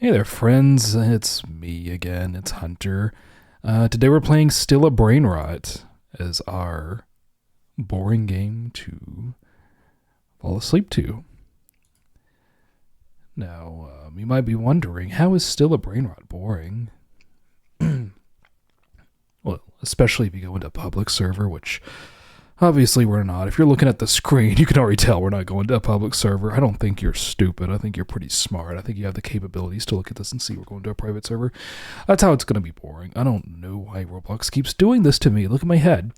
Hey there, friends. It's me again. It's Hunter. Today we're playing Still a Brainrot as our boring game to fall asleep to. Now, you might be wondering, how is Still a Brainrot boring? Well, especially if you go into a public server, which obviously we're not. If you're looking at the screen, you can already tell we're not going to a public server. I don't think you're stupid. I think you're pretty smart. I think you have the capabilities to look at this and see we're going to a private server. That's how it's going to be boring. I don't know why Roblox keeps doing this to me. Look at my head.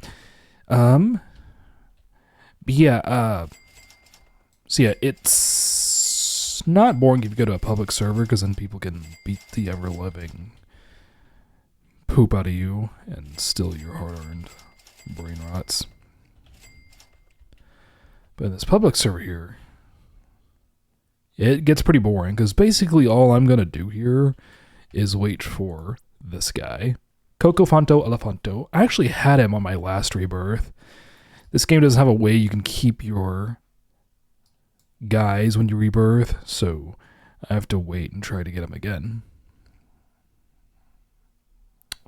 So yeah, it's not boring if you go to a public server because then people can beat the ever-living poop out of you and steal your hard-earned brain rots. But in this public server here, it gets pretty boring because basically all I'm going to do here is wait for this guy. Cocofanto Elefanto. I actually had him on my last rebirth. This game doesn't have a way you can keep your guys when you rebirth, so I have to wait and try to get him again.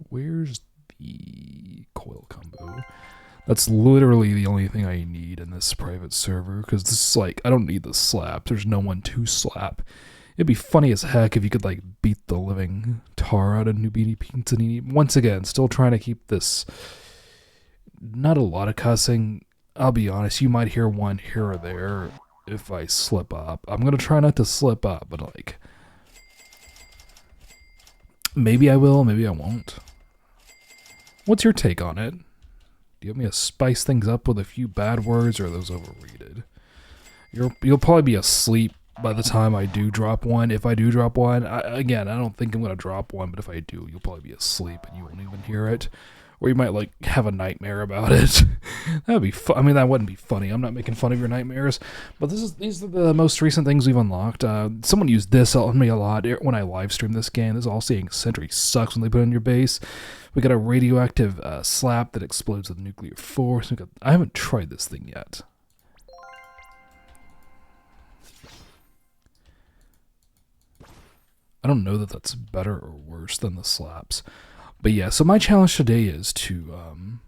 Where's the coil combo? That's literally the only thing I need in this private server, because this is like, I don't need the slap. There's no one to slap. It'd be funny as heck if you could like beat the living tar out of Nubini Pinzanini. Once again, still trying to keep this, not a lot of cussing. I'll be honest, you might hear one here or there if I slip up. I'm going to try not to slip up, but like, maybe I will, maybe I won't. What's your take on it? Do you want me to spice things up with a few bad words, or are those overrated? You'll probably be asleep by the time I do drop one. If I do drop one, again, I don't think I'm going to drop one, but if I do, you'll probably be asleep and you won't even hear it. Or you might like have a nightmare about it. That'd be I mean, that wouldn't be funny. I'm not making fun of your nightmares. But these are the most recent things we've unlocked. Someone used this on me a lot when I live streamed this game. This all-seeing sentry sucks when they put it in your base. We got a radioactive slap that explodes with nuclear force. I haven't tried this thing yet. I don't know that that's better or worse than the slaps. But yeah, so my challenge today is to,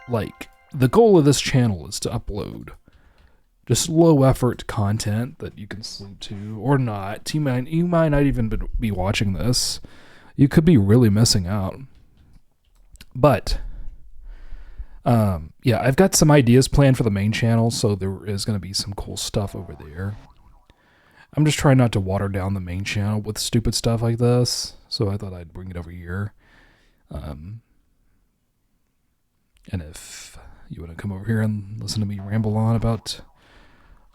the goal of this channel is to upload just low-effort content that you can sleep to, or not. You might not even be watching this. You could be really missing out. But, yeah, I've got some ideas planned for the main channel, so there is going to be some cool stuff over there. I'm just trying not to water down the main channel with stupid stuff like this, so I thought I'd bring it over here. And if you want to come over here and listen to me ramble on about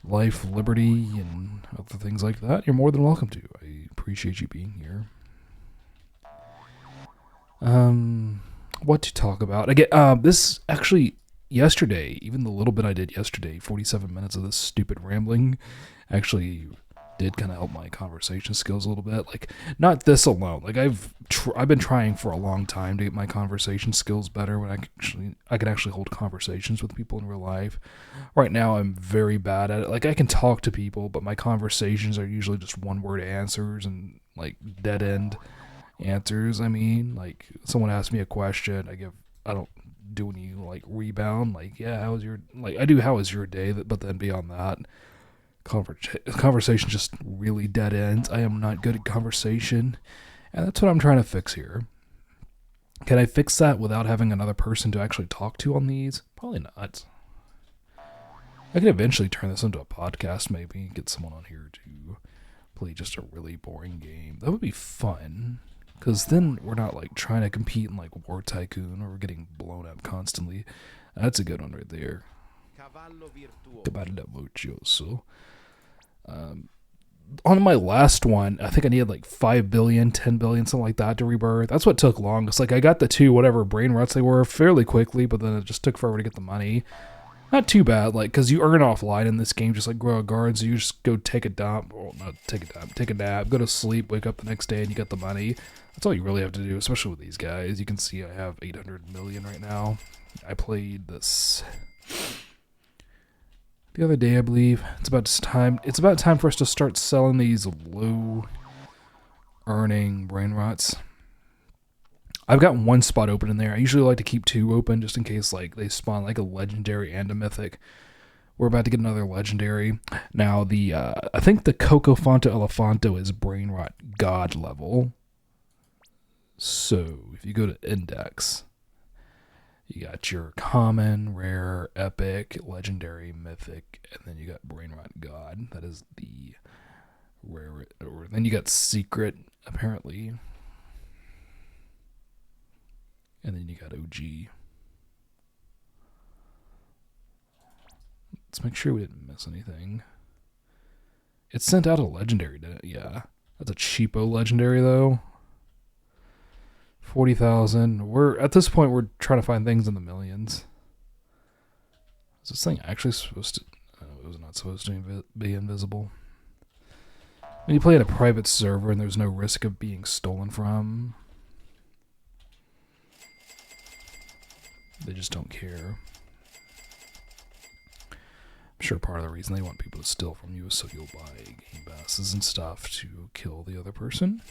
life, liberty, and other things like that, you're more than welcome to. I appreciate you being here. What to talk about? Again, this actually, yesterday, even the little bit I did yesterday, 47 minutes of this stupid rambling, actually did kind of help my conversation skills a little bit. Like, not this alone. Like, I've been trying for a long time to get my conversation skills better when I can actually hold conversations with people in real life. Right now, I'm very bad at it. Like, I can talk to people, but my conversations are usually just one-word answers and, like, dead-end answers. I mean, like, someone asks me a question, I don't do any, like, rebound. Like, yeah, I do how was your day, but then beyond that, conversation just really dead ends. I am not good at conversation, and that's what I'm trying to fix here. Can I fix that without having another person to actually talk to on these? Probably not. I could eventually turn this into a podcast, maybe get someone on here to play just a really boring game. That would be fun, because then we're not like trying to compete in like War Tycoon or we're getting blown up constantly. That's a good one right there. Cavallo virtuoso. On my last one, I think I needed like 5 billion, 10 billion, something like that to rebirth. That's what took longest. Like, I got the two, whatever brain rots they were, fairly quickly, but then it just took forever to get the money. Not too bad, like, because you earn offline in this game, just like grow a guard, so you just go take a dump, well, not take a dump, take a nap, go to sleep, wake up the next day, and you get the money. That's all you really have to do, especially with these guys. You can see I have 800 million right now. I played this the other day, I believe. It's about time for us to start selling these low earning Brainrots. I've got one spot open in there. I usually like to keep two open just in case like they spawn like a legendary and a mythic. We're about to get another legendary. Now I think the Cocofonto Elefanto is Brainrot God level. So if you go to index, you got your common, rare, epic, legendary, mythic, and then you got Brainrot God. That is the rare. Or then you got secret, apparently. And then you got OG. Let's make sure we didn't miss anything. It sent out a legendary, didn't it? Yeah. That's a cheapo legendary, though. 40,000. At this point, we're trying to find things in the millions. Is this thing actually supposed to... it was not supposed to be invisible. When you play in a private server and there's no risk of being stolen from, they just don't care. I'm sure part of the reason they want people to steal from you is so you'll buy game passes and stuff to kill the other person.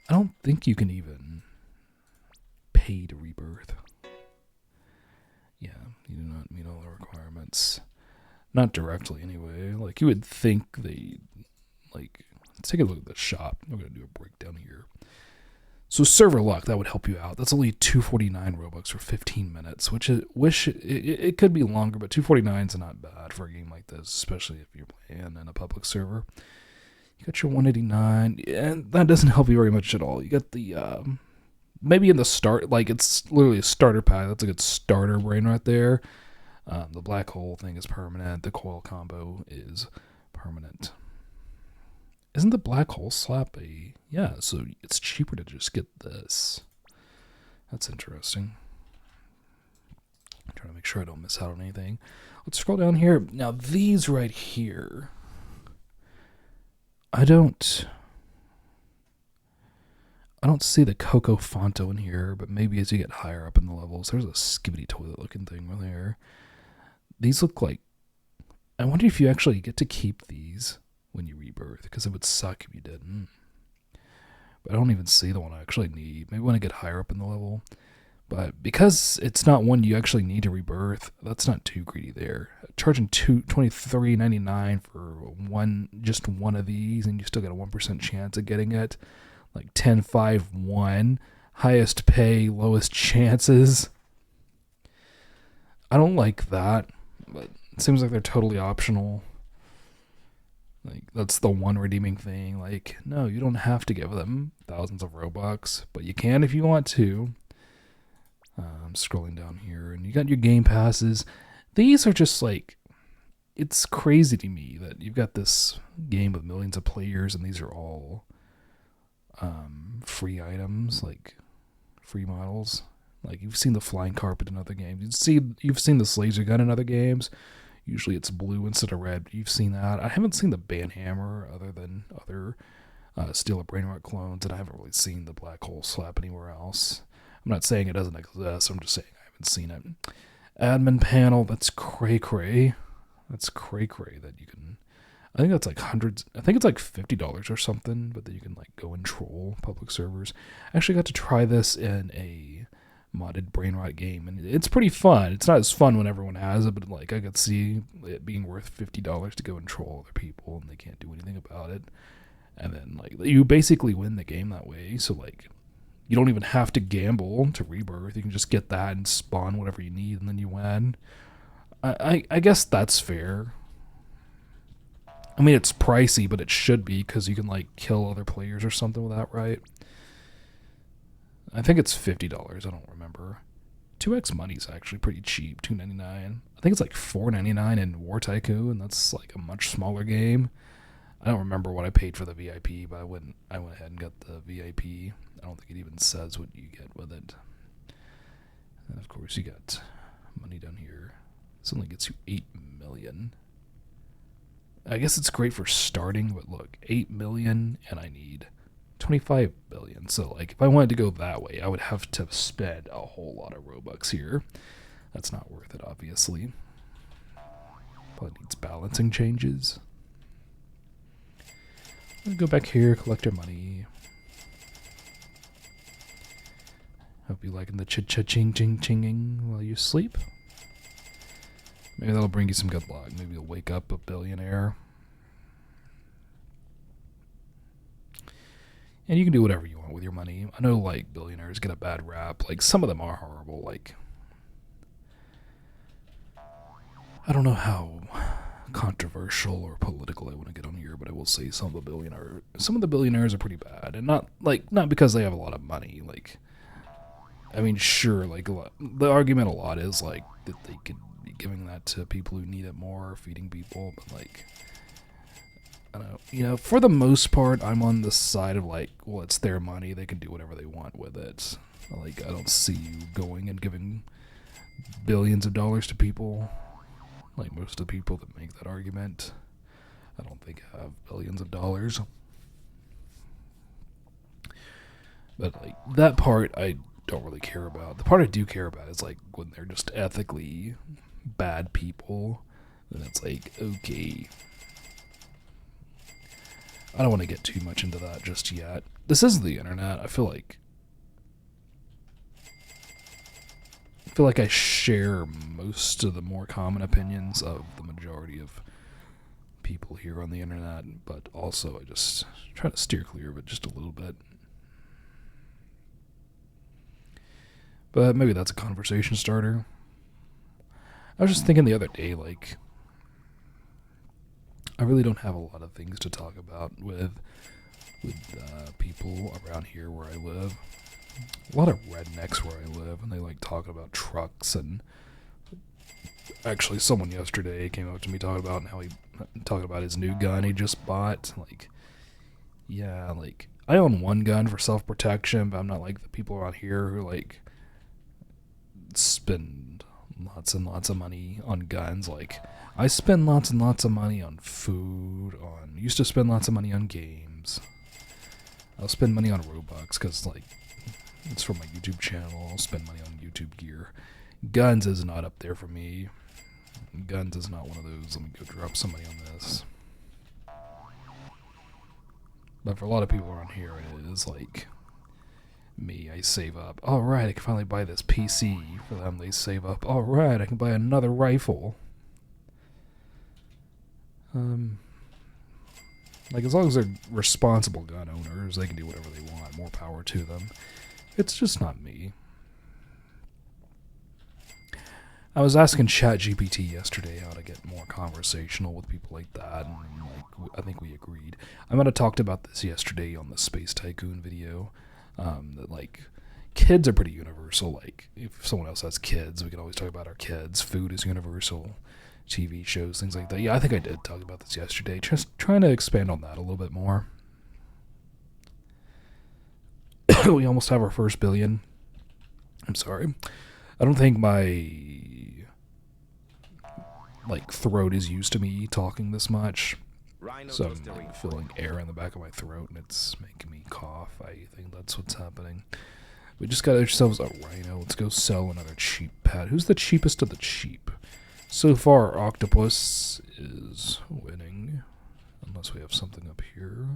I don't think you can even pay to rebirth. Yeah, you do not meet all the requirements. Not directly, anyway. Like, you would think they... Like, let's take a look at the shop. We're going to do a breakdown here. So server luck, that would help you out. That's only 249 Robux for 15 minutes, which it could be longer, but 249 is not bad for a game like this, especially if you're playing in a public server. You got your 189, and that doesn't help you very much at all. You got the, maybe in the start, like it's literally a starter pack. That's a good starter brain right there. The black hole thing is permanent. The coil combo is permanent. Isn't the black hole slap a... Yeah, so it's cheaper to just get this. That's interesting. I'm trying to make sure I don't miss out on anything. Let's scroll down here. Now, these right here... I don't see the Cocofonto in here, but maybe as you get higher up in the levels, there's a skibbity toilet looking thing right there. These look like... I wonder if you actually get to keep these when you rebirth, because it would suck if you didn't. But I don't even see the one I actually need. Maybe when I get higher up in the level. But because it's not one you actually need to rebirth, that's not too greedy there. Charging $23.99 for just one of these, and you still got a 1% chance of getting it. Like 10-5-1. Highest pay, lowest chances. I don't like that, but it seems like they're totally optional. Like, that's the one redeeming thing. Like, no, you don't have to give them thousands of Robux, but you can if you want to. I'm scrolling down here, and you got your game passes. These are just like, it's crazy to me that you've got this game with millions of players, and these are all free items, like free models. Like, you've seen the flying carpet in other games. You've seen this laser gun in other games. Usually it's blue instead of red. You've seen that. I haven't seen the Banhammer other than other Steel of Brainrot clones, and I haven't really seen the Black Hole Slap anywhere else. I'm not saying it doesn't exist. I'm just saying I haven't seen it. Admin panel. That's cray-cray. That's cray-cray that you can... I think that's like hundreds... I think it's like $50 or something, but that you can like go and troll public servers. I actually got to try this in a modded Brainrot game, and it's pretty fun. It's not as fun when everyone has it, but like I could see it being worth $50 to go and troll other people, and they can't do anything about it. And then like you basically win the game that way. So like you don't even have to gamble to rebirth. You can just get that and spawn whatever you need, and then you win. I guess that's fair. I mean, it's pricey, but it should be, because you can like kill other players or something with that, right? I think it's $50. I don't remember. 2x Money's actually pretty cheap. $2.99. I think it's like $4.99 in War Tycoon, and that's like a much smaller game. I don't remember what I paid for the VIP, but I went ahead and got the VIP. I don't think it even says what you get with it. And of course, you got money down here. This only gets you 8 million. I guess it's great for starting, but look, 8 million, and I need 25 billion. So like if I wanted to go that way, I would have to spend a whole lot of Robux here. That's not worth it, obviously. Probably needs balancing changes. Go back here, collect your money. Hope you liking the chinging while you sleep. Maybe that'll bring you some good luck. Maybe you'll wake up a billionaire. And you can do whatever you want with your money. I know, like, billionaires get a bad rap. Like, some of them are horrible. Like, I don't know how controversial or political I want to get on here, but I will say some of the billionaires are pretty bad, and not because they have a lot of money. Like, I mean, sure, like the argument a lot is like that they could be giving that to people who need it more, feeding people, but like, I don't know, you know, for the most part, I'm on the side of like, well, it's their money, they can do whatever they want with it. Like, I don't see you going and giving billions of dollars to people. Like most of the people that make that argument, I don't think have billions of dollars. But like that part I don't really care about. The part I do care about is like when they're just ethically bad people, then it's like, okay. I don't want to get too much into that just yet. This is the internet. I feel like I share most of the more common opinions of the majority of people here on the internet, but also I just try to steer clear of it just a little bit. But maybe that's a conversation starter. I was just thinking the other day, like, I really don't have a lot of things to talk about with people around here where I live. A lot of rednecks where I live, and they like talking about trucks. And actually, someone yesterday came up to me talking about his new gun he just bought. Like, yeah, like I own one gun for self-protection, but I'm not like the people around here who like spend lots and lots of money on guns. Like, I spend lots and lots of money on food. Used to spend lots of money on games. I'll spend money on Roblox because like, it's for my YouTube channel. I'll spend money on YouTube gear. Guns is not up there for me. Guns is not one of those. Let me go drop some money on this. But for a lot of people around here, it is like me. I save up. All right, I can finally buy this PC. For them, they save up. All right, I can buy another rifle. Like, as long as they're responsible gun owners, they can do whatever they want. More power to them. It's just not me. I was asking ChatGPT yesterday how to get more conversational with people like that, and like I think we agreed. I might have talked about this yesterday on the Space Tycoon video. That like kids are pretty universal. Like if someone else has kids, we can always talk about our kids. Food is universal. TV shows, things like that. Yeah, I think I did talk about this yesterday. Just trying to expand on that a little bit more. We almost have our first billion. I'm sorry. I don't think my like throat is used to me talking this much. So I'm like feeling air in the back of my throat and it's making me cough. I think that's what's happening. We just got ourselves a rhino. Let's go sell another cheap pet. Who's the cheapest of the cheap? So far, octopus is winning. Unless we have something up here.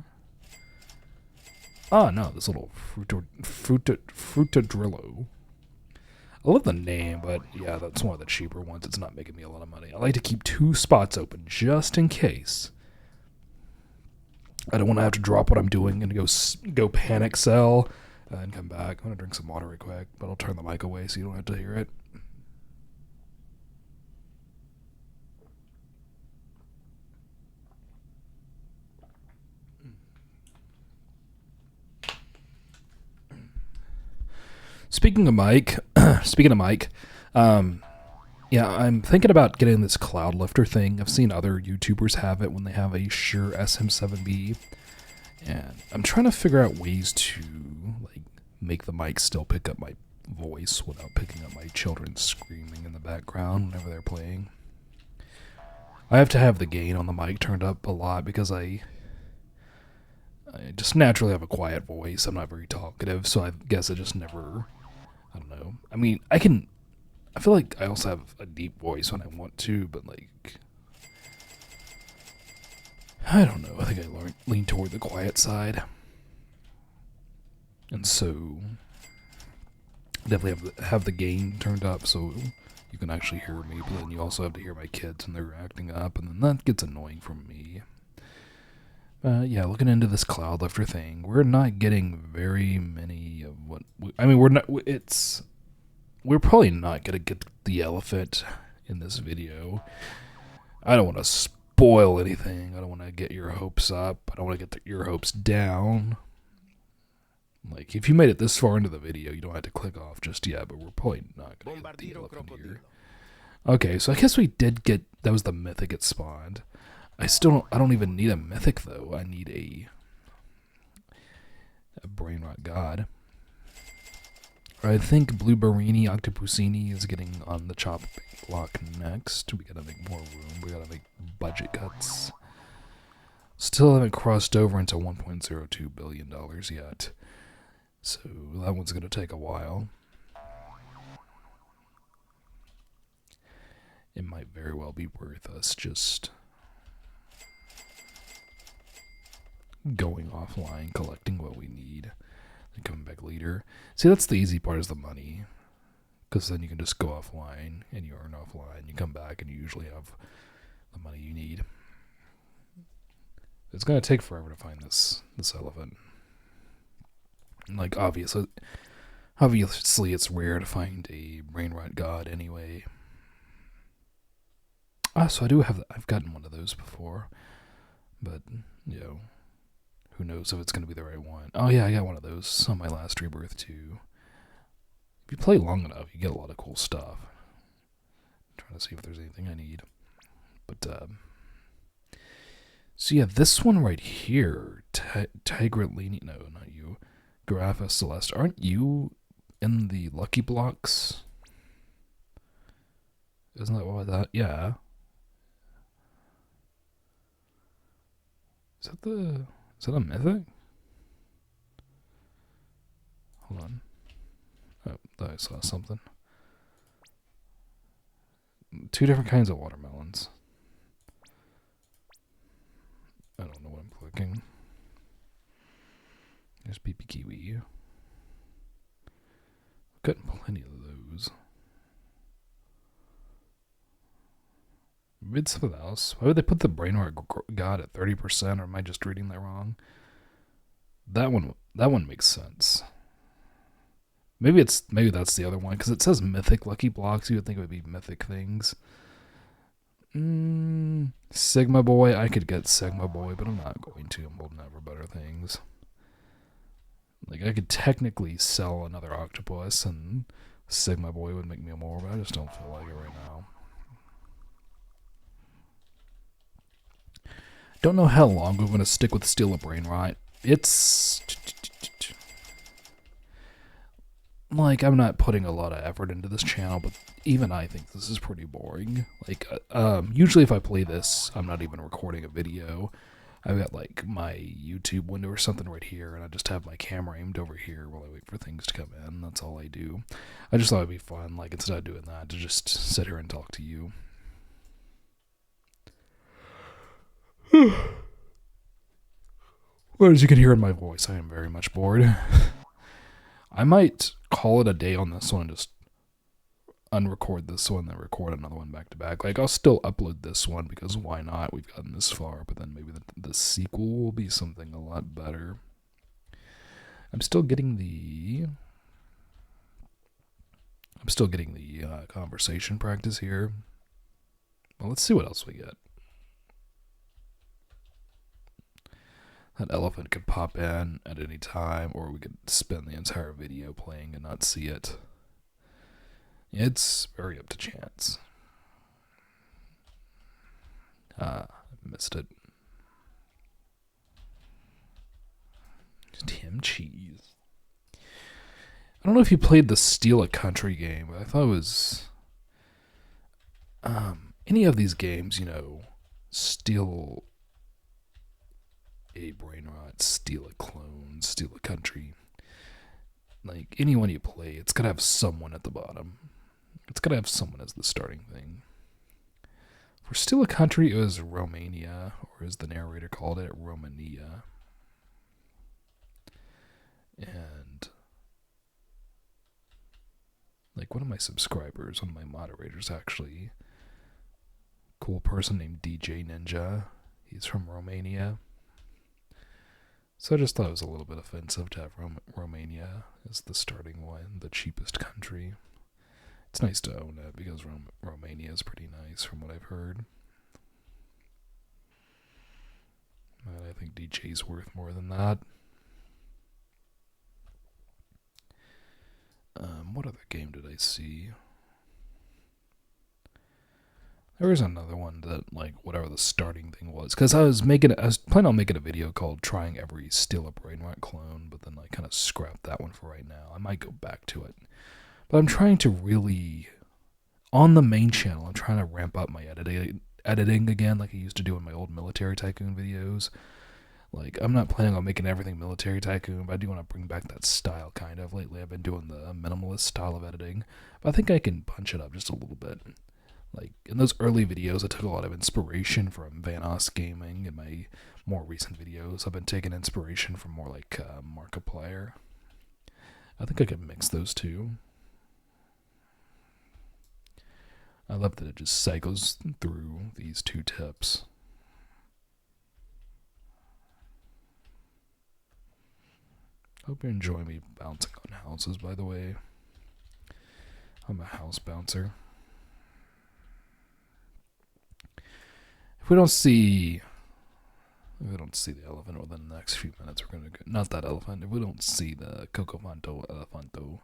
Ah, no, this little Frutadrillo. I love the name, but yeah, that's one of the cheaper ones. It's not making me a lot of money. I like to keep 2 spots open just in case. I don't want to have to drop what I'm doing and go panic sell and come back. I'm going to drink some water real quick, but I'll turn the mic away so you don't have to hear it. Speaking of Mike, yeah, I'm thinking about getting this cloud lifter thing. I've seen other YouTubers have it when they have a Shure SM7B, and I'm trying to figure out ways to like make the mic still pick up my voice without picking up my children screaming in the background whenever they're playing. I have to have the gain on the mic turned up a lot because I just naturally have a quiet voice. I'm not very talkative, so I guess I just never... I don't know. I mean, I feel like I also have a deep voice when I want to, but like, I don't know. I think I lean toward the quiet side. And so, definitely have the gain turned up so you can actually hear me, but then you also have to hear my kids and they're acting up, and then that gets annoying for me. Yeah, looking into this cloud lifter thing, we're not getting very many of what... We're probably not going to get the elephant in this video. I don't want to spoil anything. I don't want to get your hopes up. I don't want to get your hopes down. Like, if you made it this far into the video, you don't have to click off just yet, but we're probably not going to get the elephant here. Okay, so I guess we did get... That was the mythic it spawned. I don't even need a mythic, though. I need a Brainrot God. I think Blueberrini Octopusini is getting on the chop block next. We gotta make more room. We gotta make budget cuts. Still haven't crossed over into $1.02 billion yet. So that one's gonna take a while. It might very well be worth us just going offline, collecting what we need, and coming back later. See, that's the easy part, is the money. Because then you can just go offline, and you earn offline. You come back, and you usually have the money you need. It's going to take forever to find this elephant. Like, obviously it's rare to find a Brainrot God anyway. So I've gotten one of those before. But, who knows if it's going to be the right one. Oh yeah, I got one of those on my last rebirth too. If you play long enough, you get a lot of cool stuff. I'm trying to see if there's anything I need. But, so yeah, this one right here, Tigrilini, no, not you, Grapha Celeste, aren't you in the Lucky Blocks? Isn't that what that, yeah. Is that a mythic? Hold on. Oh, thought I saw something. 2 different kinds of watermelons. I don't know what I'm clicking. There's PP Kiwi. I've gotten plenty of those. Maybe it's something else. Why would they put the Brainrot God at 30%, or am I just reading that wrong? That one makes sense. Maybe that's the other one, because it says mythic lucky blocks. You would think it would be mythic things. Sigma Boy, I could get Sigma Boy, but I'm not going to. I'm holding out for better things. Like, I could technically sell another octopus, and Sigma Boy would make me more, but I just don't feel like it right now. Don't know how long we're going to stick with Steal a Brainrot. It's... Like, I'm not putting a lot of effort into this channel, but even I think this is pretty boring. Like, usually if I play this, I'm not even recording a video. I've got, like, my YouTube window or something right here, and I just have my camera aimed over here while I wait for things to come in. That's all I do. I just thought it'd be fun, like, instead of doing that, to just sit here and talk to you. Well, as you can hear in my voice, I am very much bored. I might call it a day on this one and just unrecord this one, then record another one back to back. Like, I'll still upload this one because why not? We've gotten this far, but then maybe the sequel will be something a lot better. I'm still getting the conversation practice here. Well, let's see what else we get. That elephant could pop in at any time, or we could spend the entire video playing and not see it. It's very up to chance. Missed it. Tim Cheese. I don't know if you played the Steal a Country game, but I thought it was... any of these games, steal a Brainrot, steal a clone, steal a country. Like, anyone you play, it's gotta have someone at the bottom. It's gotta have someone as the starting thing. We're still a country. It was Romania, or as the narrator called it, Romania. And like one of my subscribers, one of my moderators actually, cool person named DJ Ninja. He's from Romania. So I just thought it was a little bit offensive to have Romania as the starting one, the cheapest country. It's nice to own it because Romania is pretty nice from what I've heard. But I think DJ's worth more than that. What other game did I see? There was another one that, like, whatever the starting thing was. Because I was planning on making a video called trying every Steal a Brainrot clone, but then I kind of scrapped that one for right now. I might go back to it. But I'm trying to really, on the main channel, I'm trying to ramp up my editing again like I used to do in my old Military Tycoon videos. Like, I'm not planning on making everything Military Tycoon, but I do want to bring back that style, kind of. Lately, I've been doing the minimalist style of editing, but I think I can punch it up just a little bit. Like, in those early videos, I took a lot of inspiration from Vanoss Gaming. In my more recent videos, I've been taking inspiration from more like Markiplier. I think I could mix those two. I love that it just cycles through these two tips. Hope you enjoy me bouncing on houses, by the way. I'm a house bouncer. If we don't see the elephant within the next few minutes, we're gonna go, not that elephant. If we don't see the Cocofanto Elefanto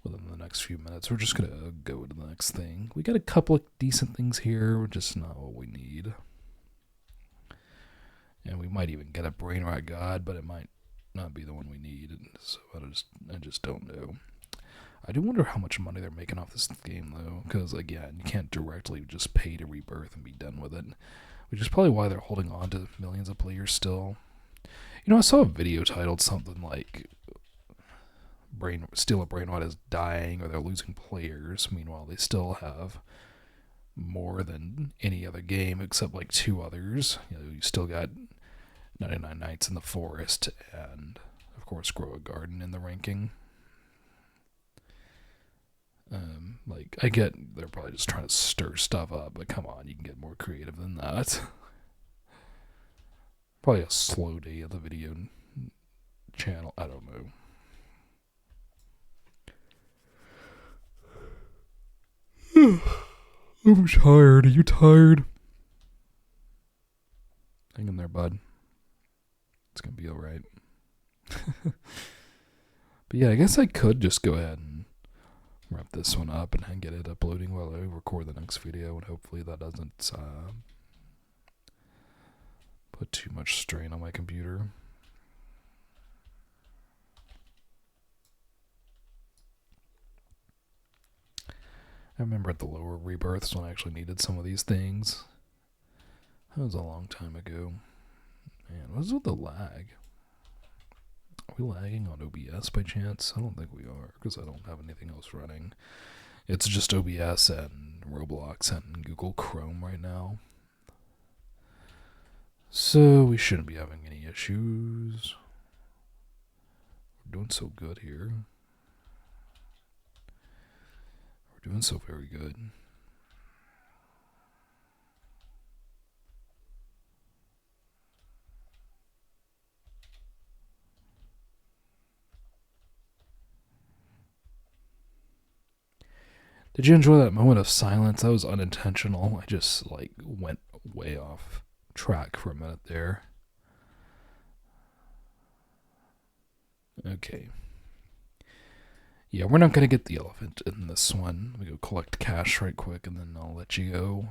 within the next few minutes, we're just gonna go to the next thing. We got a couple of decent things here, we're just not what we need. And we might even get a Brainrot God, but it might not be the one we need, so I just don't know. I do wonder how much money they're making off this game, though, because, again, you can't directly just pay to rebirth and be done with it, which is probably why they're holding on to millions of players still. You know, I saw a video titled something like Steal a Brainrot is dying, or they're losing players. Meanwhile, they still have more than any other game except like two others. You know, you still got 99 Nights in the Forest, and of course Grow a Garden in the ranking. Like, I get they're probably just trying to stir stuff up, but come on, you can get more creative than that. Probably a slow day of the video channel, I don't know. I'm tired. Are you tired? Hang in there, bud. It's gonna be alright. But yeah, I guess I could just go ahead and wrap this one up and get it uploading while I record the next video, and hopefully that doesn't put too much strain on my computer. I remember at the lower rebirths when I actually needed some of these things. That was a long time ago. Man, what's with the lag? Are we lagging on OBS by chance? I don't think we are, because I don't have anything else running. It's just OBS and Roblox and Google Chrome right now. So we shouldn't be having any issues. We're doing so good here. We're doing so very good. Did you enjoy that moment of silence? That was unintentional. I just, like, went way off track for a minute there. Okay. Yeah, we're not going to get the elephant in this one. Let me go collect cash right quick, and then I'll let you go.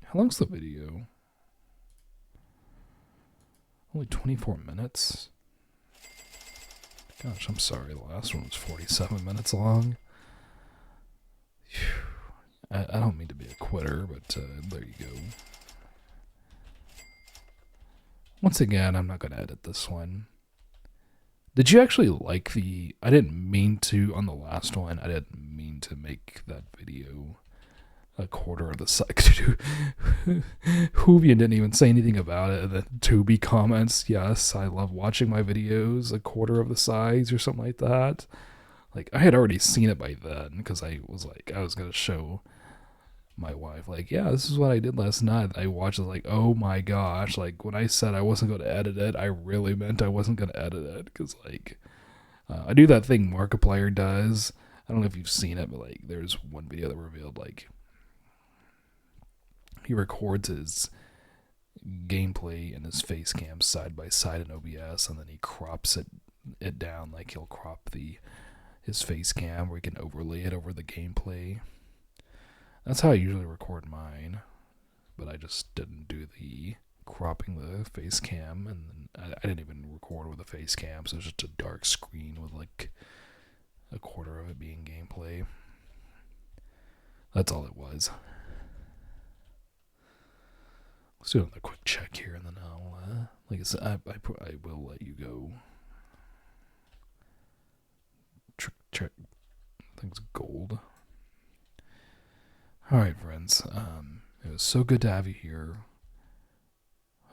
How long's the video? Only 24 minutes? Gosh, I'm sorry. The last one was 47 minutes long. I don't mean to be a quitter, but there you go. Once again, I'm not going to edit this one. Did you actually like I didn't mean to, on the last one, I didn't mean to make that video A quarter of the size. Hoovian didn't even say anything about it. And then Tubi comments, yes, I love watching my videos a quarter of the size or something like that. Like, I had already seen it by then because I was going to show my wife, like, yeah, this is what I did last night. I watched it, like, oh my gosh. Like, when I said I wasn't going to edit it, I really meant I wasn't going to edit it because, like, I do that thing Markiplier does. I don't know if you've seen it, but, like, there's one video that revealed, like, he records his gameplay and his face cam side by side in OBS, and then he crops it down. Like, he'll crop his face cam where he can overlay it over the gameplay. That's how I usually record mine, but I just didn't do the cropping the face cam, and then I didn't even record with a face cam, so it's just a dark screen with like a quarter of it being gameplay. That's all it was. Let's do another quick check here, and then I'll, like I said, I will let you go. Check. I think it's gold. Alright, friends. It was so good to have you here.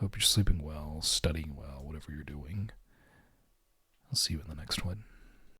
Hope you're sleeping well, studying well, whatever you're doing. I'll see you in the next one.